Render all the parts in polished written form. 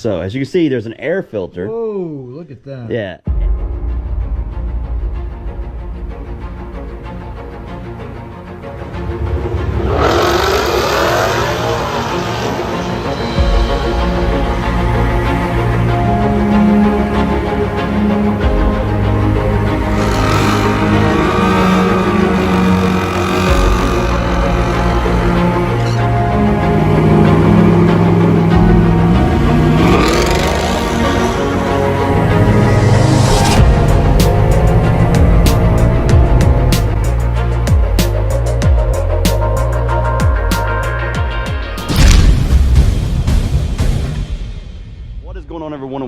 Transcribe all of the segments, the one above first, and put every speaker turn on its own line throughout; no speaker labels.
So as you can see, there's an air filter.
Whoa, look at that.
Yeah.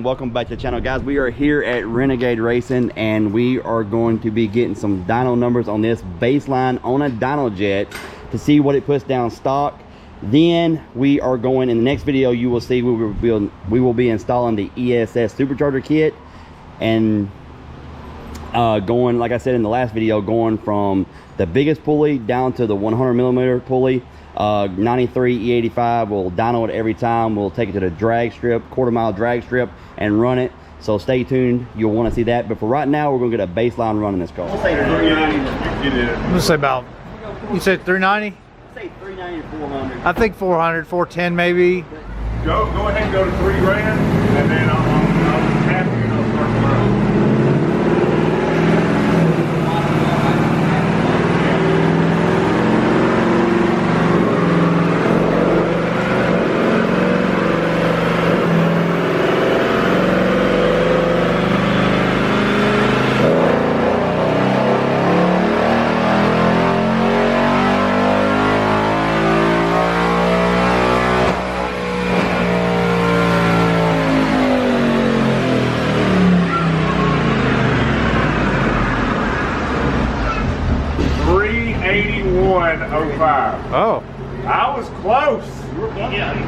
Welcome back to the channel, guys. We are here at Renegade Racing and we are going to be getting some dyno numbers on this baseline on a dyno jet to see what it puts down stock. Then we are going, in the next video you will see, we will be installing the ESS supercharger kit and going, like I said in the last video, going from the biggest pulley down to the 100mm pulley. 93 E85 will dyno it every time. We'll take it to the drag strip, quarter-mile drag strip, and run it. So stay tuned, you'll want to see that. But for right now, we're gonna get a baseline run in this car.
We'll say 390. I'm gonna say about, you said 390?
Say 390 to 400.
I think 400, 410 maybe.
Go ahead and go to $3 grand, and then I'll happy and I'll start the road.
Oh,
I was close.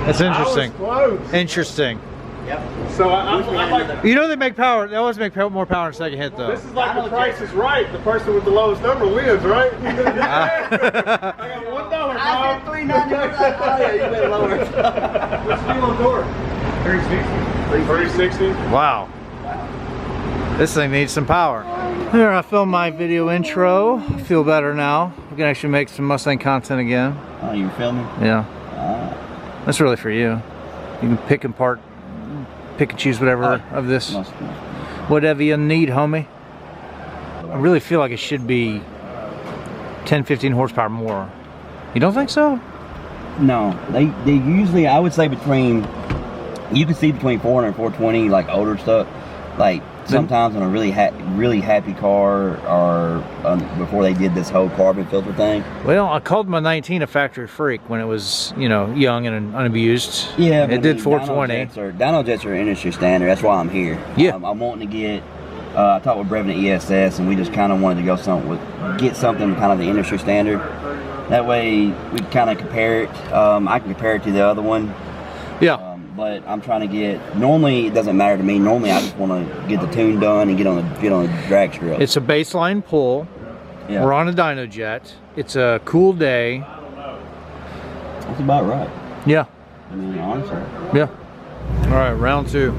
That's interesting.
I was close.
Interesting.
Yep.
So I'm like,
You know they make power. They always make more power in second hit, though.
this is like the Price is Right. The person with the lowest number wins, right? I got $1,
I
Bob.
said 390. Oh yeah, you went lower.
What's the deal on torque? 360. 360.
Wow. This thing needs some power. Here, I filmed my video intro. I feel better now. We can actually make some Mustang content again.
Oh, you filming?
Yeah. That's really for you. You can pick and choose whatever of this. Whatever you need, homie. I really feel like it should be 10, 15 horsepower more. You don't think so?
No, they usually, I would say between, you can see between 400 and 420, like older stuff. Like sometimes on a really happy car, or before they did this whole carbon filter thing.
Well, I called my 19 a factory freak when it was, you know, young and unabused.
Yeah,
it did 420.
Dyno jets are industry standard. That's why I'm here.
Yeah,
I'm wanting to get. I talked with Brevin at ESS, and we just kind of wanted to go get something kind of the industry standard. That way we kind of compare it. I can compare it to the other one.
Yeah.
But I'm trying to get, normally it doesn't matter to me. Normally I just want to get the tune done and get on the drag strip.
It's a baseline pull. Yeah. We're on a dyno jet. It's a cool day.
That's about right.
Yeah.
I mean, honestly.
Yeah. All right, round two.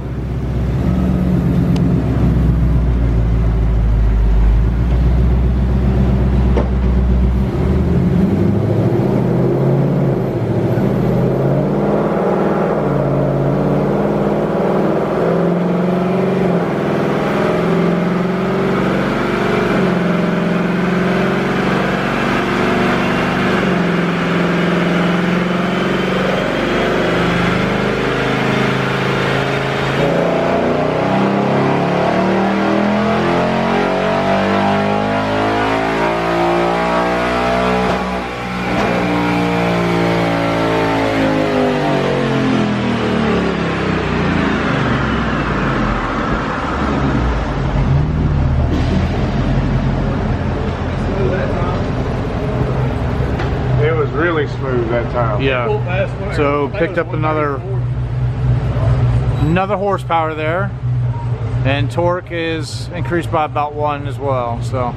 Really smooth that time.
Yeah. So picked up another horsepower there, and torque is increased by about 1 as well. So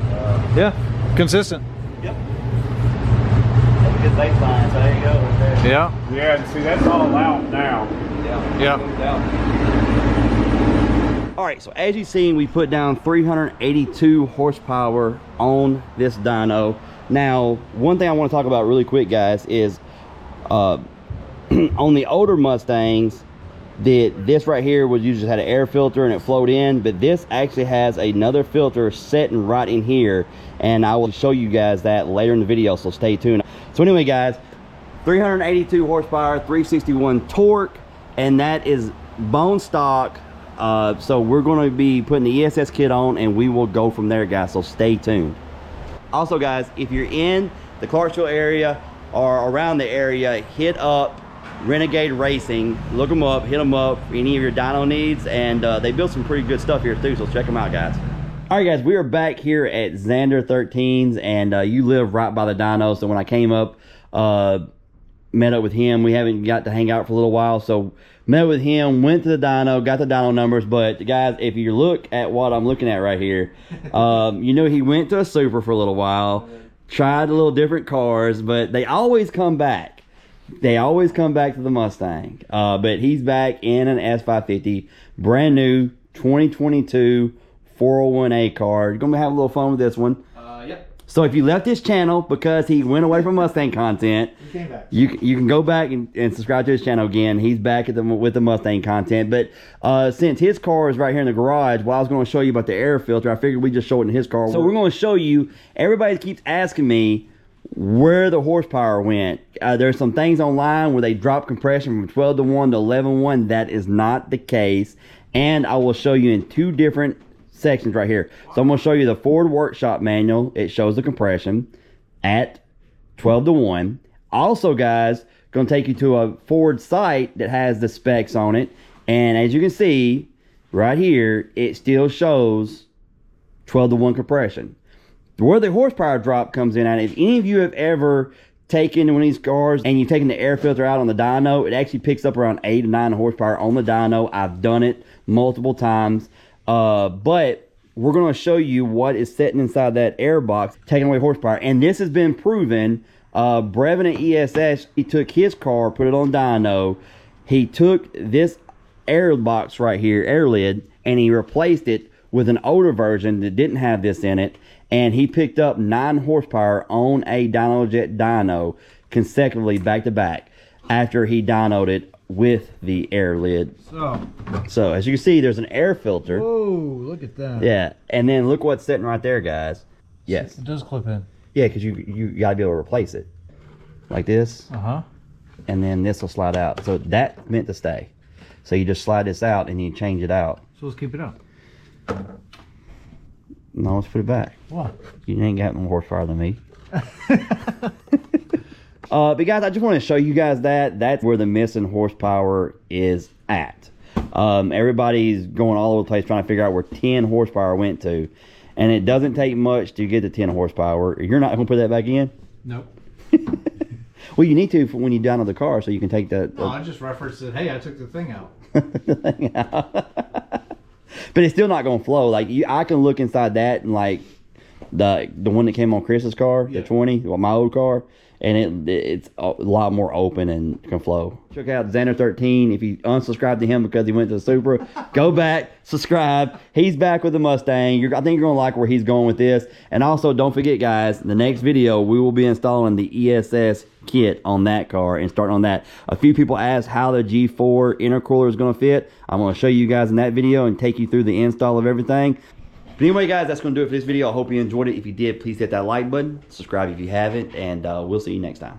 yeah, consistent.
Yep. That's a good baseline. So there you go. Right there.
Yeah.
Yeah, and see, that's all out now.
Yeah.
All right, so as you've seen, we put down 382 horsepower on this dyno. Now, one thing I want to talk about really quick, guys, is on the older Mustangs, this right here was usually had an air filter and it flowed in, but this actually has another filter sitting right in here, and I will show you guys that later in the video, so stay tuned. So anyway, guys, 382 horsepower, 361 torque, and that is bone stock. So we're going to be putting the ESS kit on, and we will go from there, guys, so stay tuned. Also, guys, if you're in the Clarksville area or around the area, hit up Renegade Racing. Look them up, hit them up for any of your dyno needs, and they build some pretty good stuff here too, so check them out, guys. All right, guys, we are back here at Xander 13s, and you live right by the dyno, so when I came up, met up with him. We haven't got to hang out for a little while, so met with him, went to the dyno, got the dyno numbers. But guys, if you look at what I'm looking at right here, you know, he went to a Super for a little while, tried a little different cars, but they always come back. They always come back to the Mustang. But he's back in an S550, brand new 2022 401A car. You're gonna have a little fun with this one.
Yep.
So if you left this channel because he went away from Mustang content, you can go back and subscribe to his channel again. He's back at with the Mustang content. But since his car is right here in the garage, well, I was going to show you about the air filter. I figured we'd just show it in his car. So we're going to show you. Everybody keeps asking me where the horsepower went. There's some things online where they drop compression from 12 to 1 to 11-1. That is not the case. And I will show you in two different sections right here. So I'm going to show you the Ford Workshop manual. It shows the compression at 12 to 1. Also, guys, going to take you to a Ford site that has the specs on it, and as you can see right here, it still shows 12 to 1 compression. Where the horsepower drop comes in at, if any of you have ever taken one of these cars and you've taken the air filter out on the dyno, it actually picks up around 8 to 9 horsepower on the dyno. I've done it multiple times. But we're going to show you what is sitting inside that air box, taking away horsepower. And this has been proven. Brevin at ESS, he took his car, put it on dyno. He took this air box right here, air lid, and he replaced it with an older version that didn't have this in it. And he picked up 9 horsepower on a DynoJet dyno consecutively back to back after he dynoed it with the air lid. So as you can see, there's an air filter.
Whoa, look at that.
Yeah, and then look what's sitting right there, guys. Yes.
It does clip in.
Yeah, because you got to be able to replace it. Like this.
Uh-huh.
And then this will slide out. So that meant to stay. So you just slide this out and you change it out.
So let's keep it up.
No, let's put it back.
What?
You ain't got more horsepower than me. But guys, I just want to show you guys that's where the missing horsepower is at. Everybody's going all over the place trying to figure out where 10 horsepower went to, and it doesn't take much to get to 10 horsepower. You're not going to put that back in?
Nope.
Well, you need to for when you down on the car, so you can take that.
No, I just referenced it. Hey, I took the thing out.
The thing out. But it's still not going to flow. Like I can look inside that and like the one that came on Chris's car, the 20, well, my old car. And it's a lot more open and can flow. Check out Xander 13. If you unsubscribed to him because he went to the Supra, go back, subscribe. He's back with the Mustang. I think you're going to like where he's going with this. And also, don't forget, guys, in the next video, we will be installing the ESS kit on that car and starting on that. A few people asked how the G4 intercooler is going to fit. I'm going to show you guys in that video and take you through the install of everything. But anyway, guys, that's going to do it for this video. I hope you enjoyed it. If you did, please hit that like button. Subscribe if you haven't. And we'll see you next time.